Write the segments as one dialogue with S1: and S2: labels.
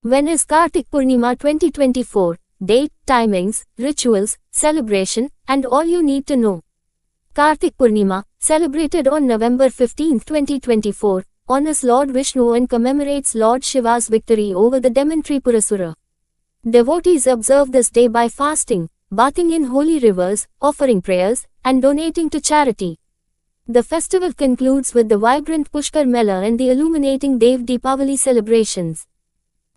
S1: When is Kartik Purnima 2024? Date, timings, rituals, celebration, and all you need to know. Kartik Purnima, celebrated on November 15, 2024, honors Lord Vishnu and commemorates Lord Shiva's victory over the demon Tripurasura. Devotees observe this day by fasting, bathing in holy rivers, offering prayers, and donating to charity. The festival concludes with the vibrant Pushkar Mela and the illuminating Dev Deepavali celebrations.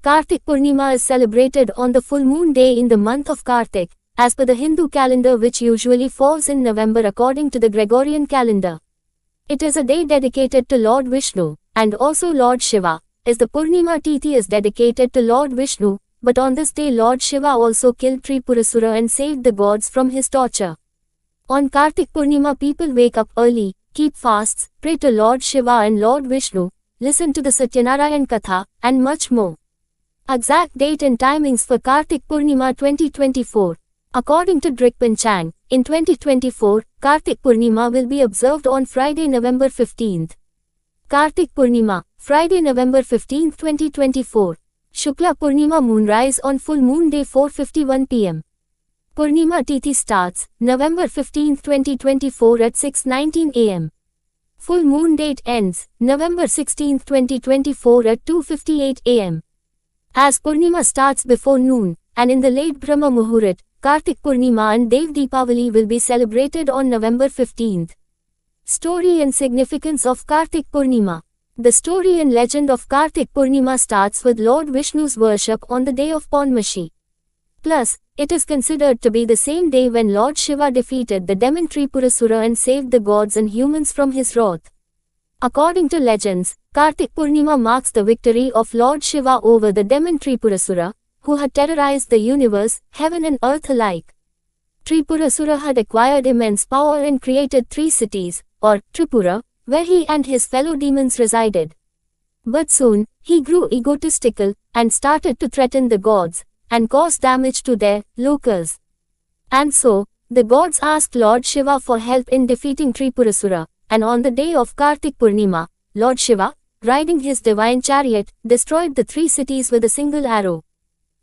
S1: Kartik Purnima is celebrated on the full moon day in the month of Kartik, as per the Hindu calendar, which usually falls in November according to the Gregorian calendar. It is a day dedicated to Lord Vishnu, and also Lord Shiva, as the Purnima Tithi is dedicated to Lord Vishnu, but on this day Lord Shiva also killed Tripurasura and saved the gods from his torture. On Kartik Purnima people wake up early, keep fasts, pray to Lord Shiva and Lord Vishnu, listen to the Satyanarayan Katha, and much more. Exact date and timings for Kartik Purnima 2024. According to Drik Panchang, in 2024, Kartik Purnima will be observed on Friday, November 15th. Kartik Purnima, Friday, November 15th, 2024. Shukla Purnima moonrise on full moon day 4:51 p.m. Purnima Tithi starts November 15, 2024 at 6:19 a.m. Full moon date ends November 16, 2024 at 2:58 a.m. As Purnima starts before noon, and in the late Brahma Muhurat, Kartik Purnima and Dev Deepavali will be celebrated on November 15th. Story and significance of Kartik Purnima. The story and legend of Kartik Purnima starts with Lord Vishnu's worship on the day of Paunmashi. Plus, it is considered to be the same day when Lord Shiva defeated the demon Tripurasura and saved the gods and humans from his wrath. According to legends, Kartik Purnima marks the victory of Lord Shiva over the demon Tripurasura, who had terrorized the universe, heaven and earth alike. Tripurasura had acquired immense power and created 3 cities, or Tripura, where he and his fellow demons resided. But soon, he grew egotistical, and started to threaten the gods, and cause damage to their lokas. And so, the gods asked Lord Shiva for help in defeating Tripurasura, and on the day of Kartik Purnima, Lord Shiva, riding his divine chariot, destroyed the 3 cities with a single arrow.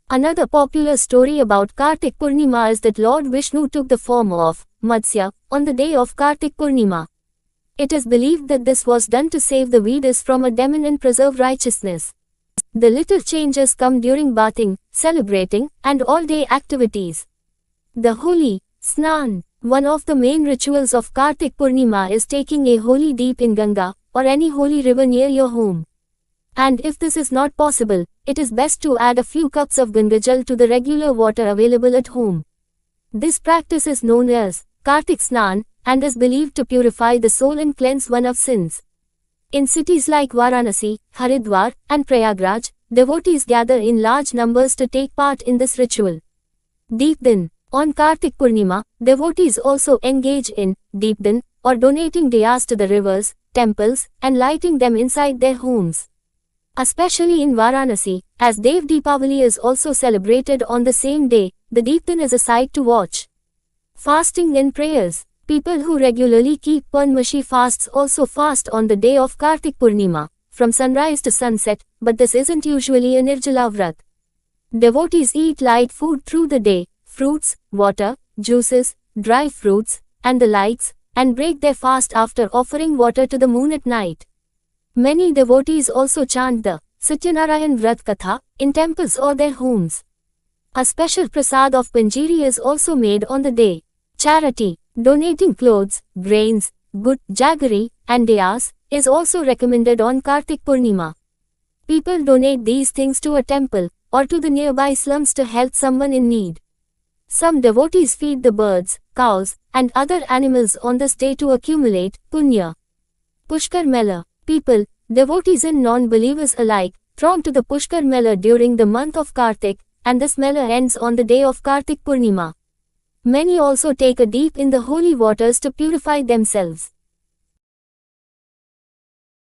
S1: Another popular story about Kartik Purnima is that Lord Vishnu took the form of Matsya on the day of Kartik Purnima. It is believed that this was done to save the Vedas from a demon and preserve righteousness. The little changes come during bathing, celebrating, and all-day activities. The holy Snan. One of the main rituals of Kartik Purnima is taking a holy deep in Ganga, or any holy river near your home. And if this is not possible, it is best to add a few cups of Gangajal to the regular water available at home. This practice is known as Kartik Snan, and is believed to purify the soul and cleanse one of sins. In cities like Varanasi, Haridwar, and Prayagraj, devotees gather in large numbers to take part in this ritual. Deepdan. On Kartik Purnima, devotees also engage in Deepdan, or donating diyas to the rivers, temples, and lighting them inside their homes. Especially in Varanasi, as Dev Deepavali is also celebrated on the same day, the Deepdan is a sight to watch. Fasting and prayers. People who regularly keep Paunmashi fasts also fast on the day of Kartik Purnima, from sunrise to sunset, but this isn't usually a Nirjala Vrat. Devotees eat light food through the day, fruits, water, juices, dry fruits, and the lights, and break their fast after offering water to the moon at night. Many devotees also chant the Satyanarayan Vrat Katha in temples or their homes. A special prasad of Panjiri is also made on the day. Charity. Donating clothes, grains, good, jaggery, and diyas is also recommended on Kartik Purnima. People donate these things to a temple, or to the nearby slums to help someone in need. Some devotees feed the birds, cows, and other animals on this day to accumulate punya. Pushkar Mela. People, devotees and non-believers alike, throng to the Pushkar Mela during the month of Kartik, and this Mela ends on the day of Kartik Purnima. Many also take a dip in the holy waters to purify themselves.